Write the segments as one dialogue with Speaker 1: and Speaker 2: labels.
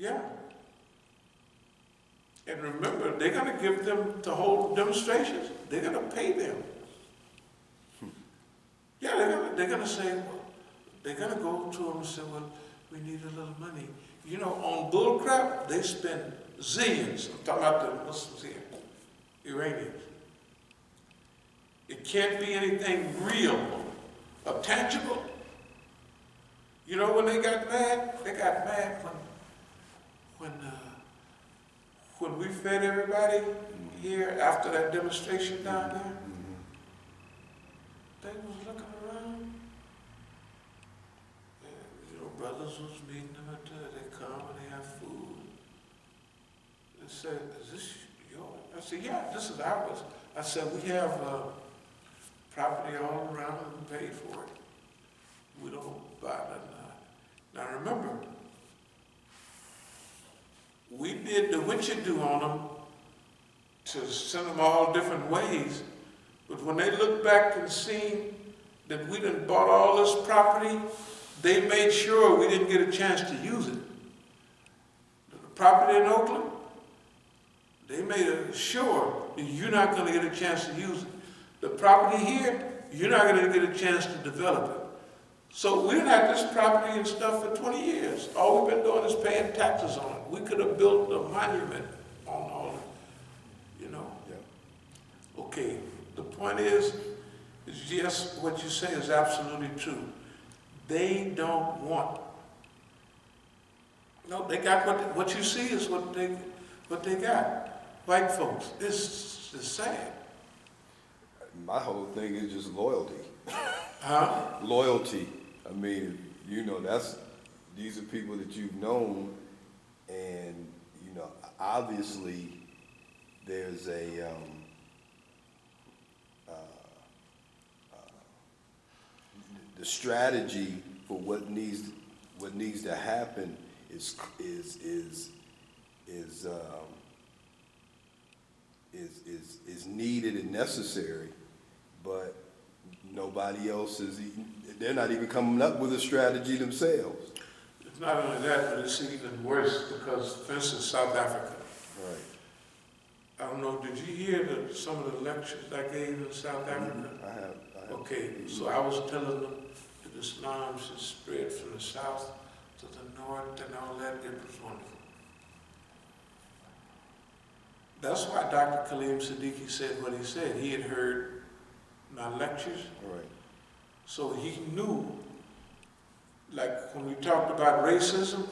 Speaker 1: Yeah. And remember, they're going to give them to hold demonstrations. They're going to pay them. Yeah, they're going to say, well, they're going to go to them and say, well, we need a little money. You know, on bullcrap, they spend zillions. I'm talking about the Muslims here, Iranians. It can't be anything real or tangible. You know when they got mad? They got mad when we fed everybody here after that demonstration down there. They was looking around. And, you know, brothers was meeting them at they come and they have food. They said, is this yours? I said, yeah, this is ours. I said, we have property all around and we paid for it. We don't buy nothing. Now remember, we did the what you do on them to send them all different ways, but when they looked back and seen that we done bought all this property, they made sure we didn't get a chance to use it. The property in Oakland, they made sure that you're not going to get a chance to use it. The property here, you're not going to get a chance to develop it. So we done had this property and stuff for 20 years. All we've been doing is paying taxes on it. We could have built a monument on all it, you know. Yeah. Okay, the point is yes, what you say is absolutely true. They don't want. No, they got what you see is what they got. White folks, this is sad.
Speaker 2: My whole thing is just loyalty.
Speaker 1: Huh?
Speaker 2: Loyalty. I mean, you know, these are people that you've known, and you know, obviously, there's the strategy for what needs to happen is needed and necessary, but nobody else is even, they're not even coming up with a strategy themselves.
Speaker 1: It's not only that, but it's even worse because, for instance, South Africa.
Speaker 2: Right.
Speaker 1: I don't know, did you hear some of the lectures I gave in South Africa?
Speaker 2: I have.
Speaker 1: Okay, so I was telling them that Islam should spread from the south to the north and all that. It was wonderful. That's why Dr. Khalil Siddiqui said what he said. He had heard my lectures.
Speaker 2: Right.
Speaker 1: So he knew, like when we talked about racism,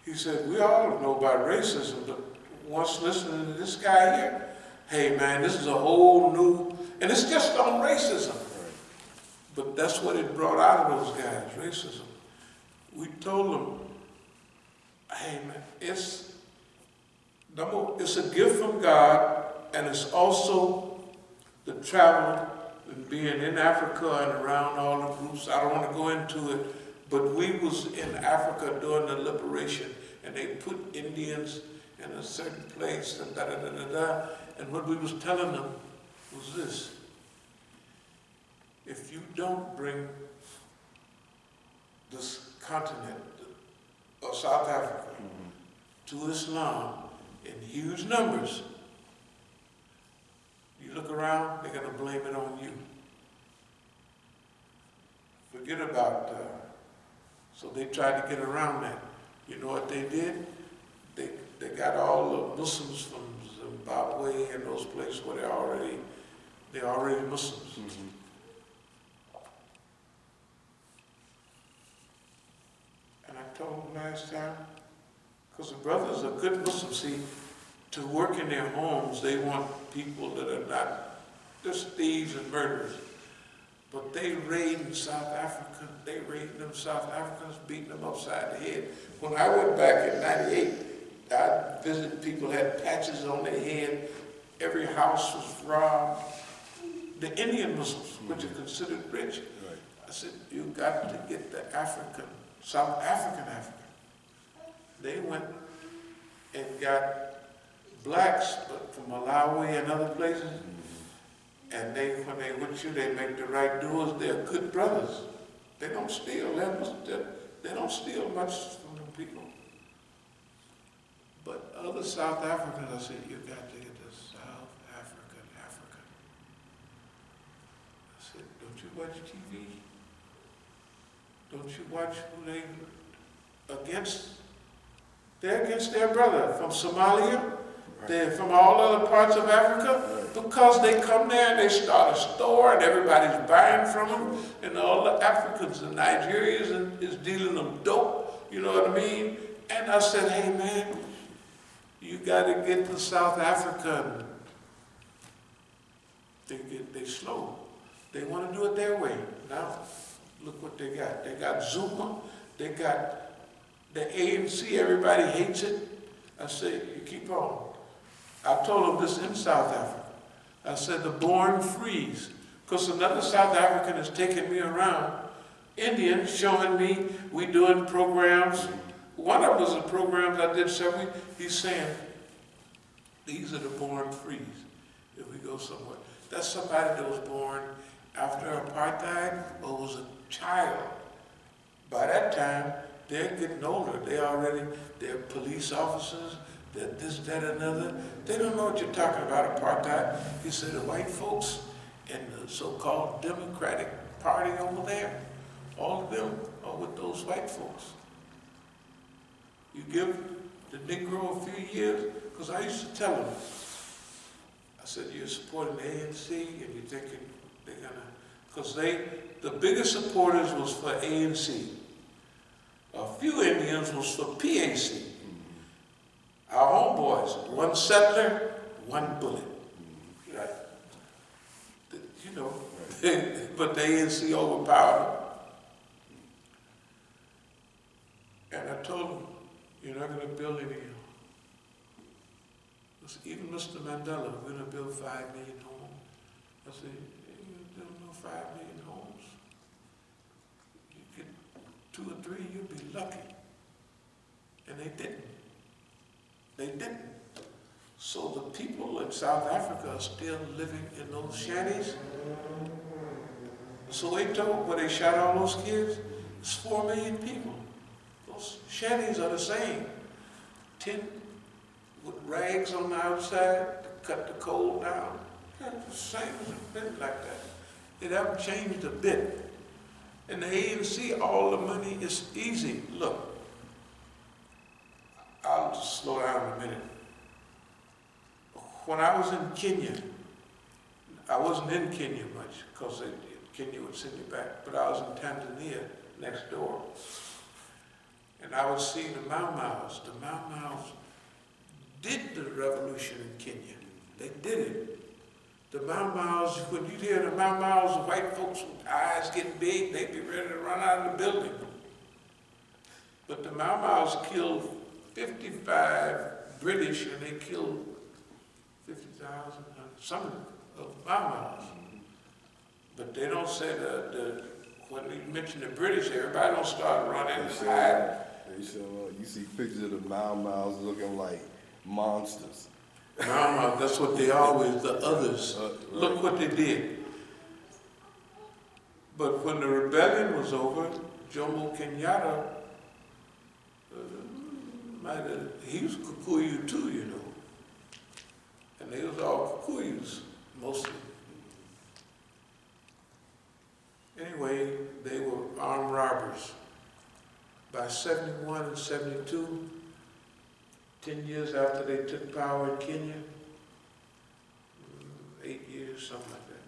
Speaker 1: he said, we all know about racism, but once listening to this guy here, hey man, this is a whole new, and it's just on racism.
Speaker 2: Right.
Speaker 1: But that's what it brought out of those guys, racism. We told them, hey man, it's a gift from God, and it's also the travel and being in Africa and around all the groups. I don't want to go into it, but we was in Africa during the liberation, and they put Indians in a certain place, and da-da-da-da-da. And what we was telling them was this: if you don't bring this continent of South Africa to Islam in huge numbers, you look around, they're going to blame it on you. Forget about, so they tried to get around that. You know what they did? They got all the Muslims from Zimbabwe and those places where they're already Muslims.
Speaker 2: Mm-hmm.
Speaker 1: And I told them last time, because the brothers are good Muslims, see, to work in their homes, they want people that are not just thieves and murderers. But they raiding South Africa, they raiding them South Africans, beating them upside the head. When I went back in '98, I visited people had patches on their head. Every house was robbed. The Indian Muslims, which are considered rich.
Speaker 2: Right.
Speaker 1: I said, you got to get the South African. They went and got blacks, but from Malawi and other places. And when they with you, they make the right doers. They're good brothers. They don't steal. They don't steal much from them people. the South Africans, I said, you got to get the South African. I said, don't you watch TV? Don't you watch who they against? They're against their brother from Somalia. They're from all other parts of Africa, because they come there and they start a store and everybody's buying from them, and all the Africans and Nigerians is dealing them dope, you know what I mean? And I said, hey man, you gotta get the South African. They slow. They want to do it their way. Now, look what they got. They got Zuma. They got the ANC. Everybody hates it. I said, you keep on. I told them this in South Africa. I said, the born freeze. Because another South African is taking me around, Indian, showing me we doing programs. One of them was a program I did several weeks. He's saying, these are the born freeze if we go somewhere. That's somebody that was born after apartheid or was a child. By that time, they're getting older. They're police officers, they're this, that, another. They don't know what you're talking about, apartheid. He said the white folks and the so-called Democratic Party over there, all of them are with those white folks. You give the Negro a few years, because I used to tell them, I said, you're supporting the ANC and you're thinking they're gonna, because the biggest supporters was for ANC. A few Indians was for PAC. Our homeboys, one settler, one bullet. Right? You know, but the ANC overpowered them. And I told them, you're not going to build any. Even Mr. Mandela, we're going to build 5 million homes. I said, you don't know 5 million homes. You get 2 or 3, you'll be lucky. And they didn't. They didn't. So the people in South Africa are still living in those shanties. Soweto, where they shot all those kids, it's 4 million people. Those shanties are the same. 10 with rags on the outside to cut the cold down. It's the same as it's been like that. It hasn't changed a bit. And the ANC, all the money is easy. Look, I'll just slow down a minute. When I was in Kenya, I wasn't in Kenya much because Kenya would send you back, but I was in Tanzania next door. And I would see the Mau Maus. The Mau Maus did the revolution in Kenya. They did it. The Mau Maus, when you hear the Mau Maus, the white folks with eyes getting big, they'd be ready to run out of the building. But the Mau Maus killed 55 British, and they killed 50,000, some of Mau Maus. But they don't say when you mention the British, everybody don't start running and hiding.
Speaker 2: You see pictures of the Mau Maus looking like monsters.
Speaker 1: Mau Maus, that's what they always, the others.
Speaker 2: Right.
Speaker 1: Look what they did. But when the rebellion was over, Jomo Kenyatta, he was Kikuyu too, you know. And they was all Kikuyus, mostly. Anyway, they were armed robbers. By 71 and 72, 10 years after they took power in Kenya, 8 years, something like that,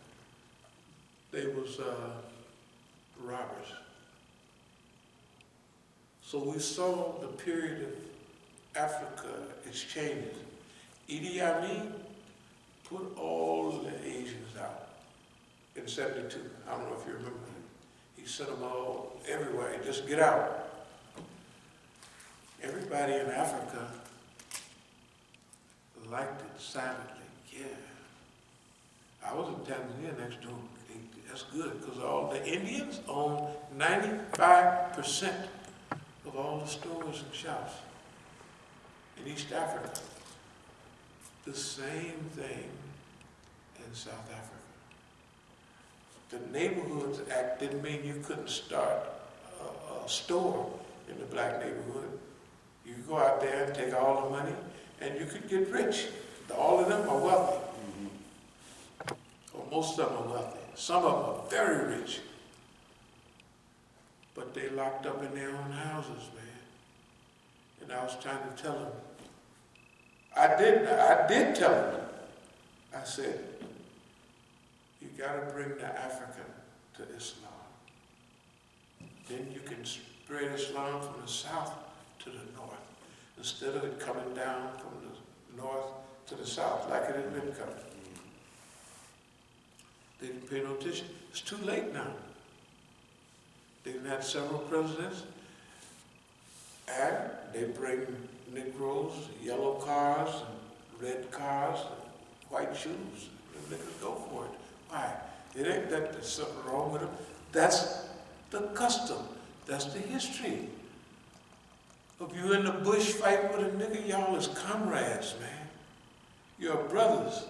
Speaker 1: they was robbers. So we saw the period of Africa exchanges. Idi Amin put all the Asians out in 72. I don't know if you remember that. He sent them all everywhere, just get out. Everybody in Africa liked it silently. Yeah. I was in Tanzania next door. That's good, because all the Indians own 95% of all the stores and shops in East Africa. The same thing in South Africa. The Neighborhoods Act didn't mean you couldn't start a store in the black neighborhood. You go out there and take all the money, and you could get rich. All of them are wealthy. Or most of them are wealthy. Some of them are very rich. But they locked up in their own houses, man. And I was trying to tell them. I did tell them. I said, you gotta bring the African to Islam. Then you can spread Islam from the south to the north, instead of it coming down from the north to the south like it had been coming. They didn't pay no attention. It's too late now. They've had several presidents, and they bring Negroes, yellow cars, and red cars, and white shoes, and niggas go for it. Why? It ain't that there's something wrong with them. That's the custom. That's the history. If you in the bush fighting with a nigga, y'all is comrades, man. You're brothers.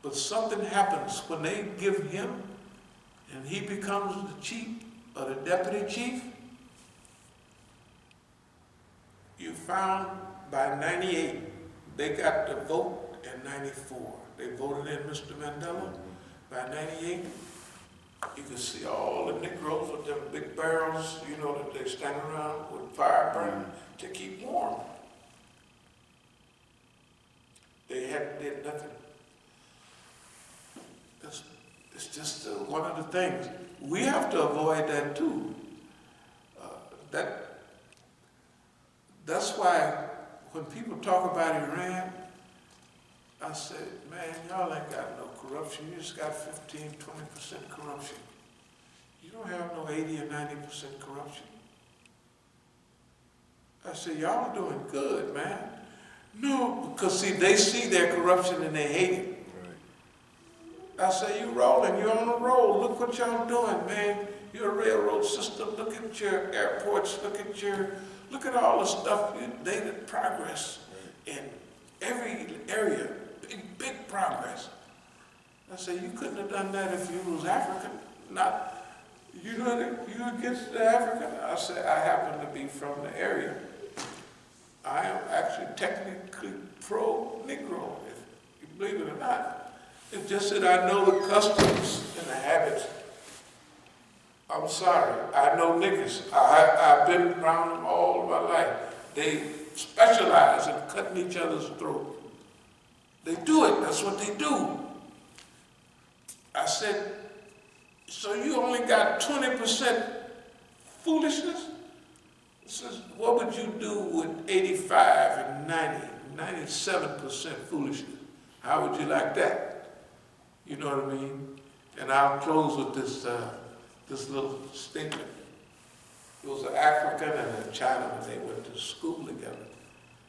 Speaker 1: But something happens when they give him and he becomes the chief or the deputy chief. You found by 98, they got the vote in 94. They voted in Mr. Mandela. By 98, you could see all the Negroes with them big barrels, you know, that they stand around with fire burning to keep warm. They did nothing. It's just one of the things. We have to avoid that too. That's why when people talk about Iran, I said, man, y'all ain't got no corruption. You just got 15, 20% corruption. You don't have no 80 or 90% corruption. I said, y'all doing good, man. No, because see, they see their corruption and they hate it. I say, you rolling, you're on a roll. Look what y'all doing, man. Your railroad system, look at your airports, look at all the stuff. They did progress in every area, big progress. I say, you couldn't have done that if you was African. Not, you against the African? I say, I happen to be from the area. I am actually technically pro-Negro, if you believe it or not. It's just that I know the customs and the habits. I'm sorry, I know niggas. I've been around them all my life. They specialize in cutting each other's throat. They do it, that's what they do. I said, so you only got 20% foolishness? He says, what would you do with 85 and 90, 97% foolishness? How would you like that? You know what I mean? And I'll close with this little statement. It was an African and a Chinaman. They went to school together,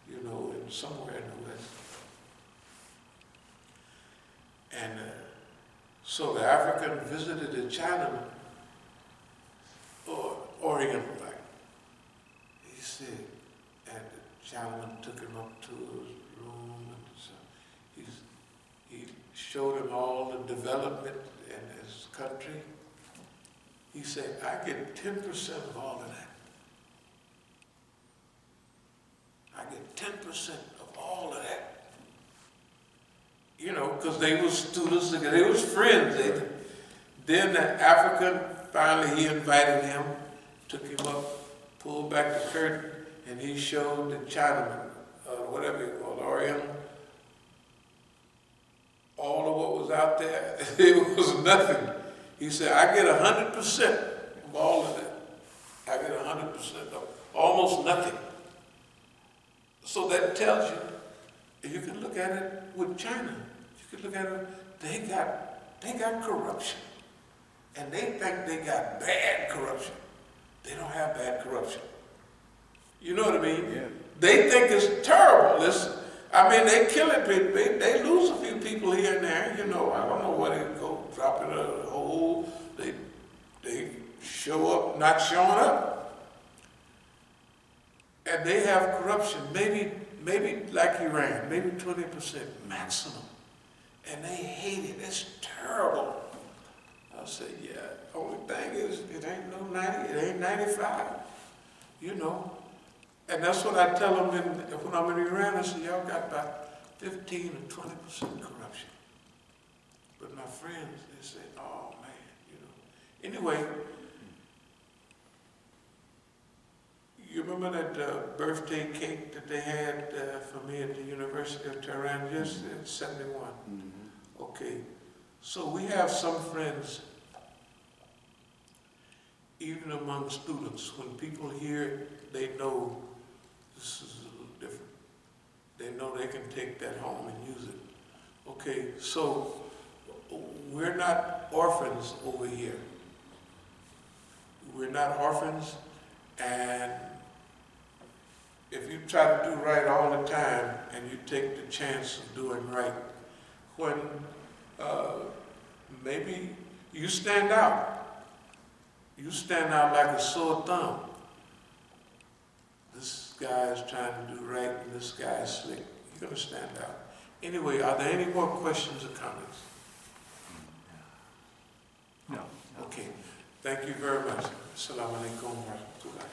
Speaker 1: you know, somewhere in the West. And so the African visited the Chinaman, or Oriental like. He said, and the Chinaman took him up to his room, and so he showed him all the development in his country. He said, I get 10% of all of that. I get 10% of all of that. You know, because they were students, they was friends. Then the African, finally he invited him, took him up, pulled back the curtain, and he showed the Chinaman, whatever you call it, Oriental, all of what was out there. It was nothing. He said, I get 100% of all of that. I get 100% of almost nothing. So that tells you, you can look at it with China. You can look at it, they got corruption. And they think they got bad corruption. They don't have bad corruption. You know what I mean? Yeah. They think it's terrible. They killing people. They lose a few people here and there. You know, I don't know where they go, drop in a hole. They show up, not showing up. And they have corruption, maybe like Iran, maybe 20% maximum. And they hate it. It's terrible. I say, yeah, only thing is, it ain't no 90, it ain't 95. You know, And that's what I tell them when I'm in Iran. I say, y'all got about 15 or 20% corruption. But my friends, they say, oh man, Anyway, you remember that birthday cake that they had for me at the University of Tehran just in 71?
Speaker 2: Mm-hmm.
Speaker 1: Okay, so we have some friends, even among students, when people hear it, they know this is a little different. They know they can take that home and use it. Okay, so we're not orphans over here. We're not orphans, and if you try to do right all the time and you take the chance of doing right, when maybe you stand out like a sore thumb. This guy is trying to do right and this guy is slick. You're going to stand out. Anyway, are there any more questions or comments?
Speaker 3: No.
Speaker 1: Okay. Thank you very much. Assalamu alaikum wa rahmatullah.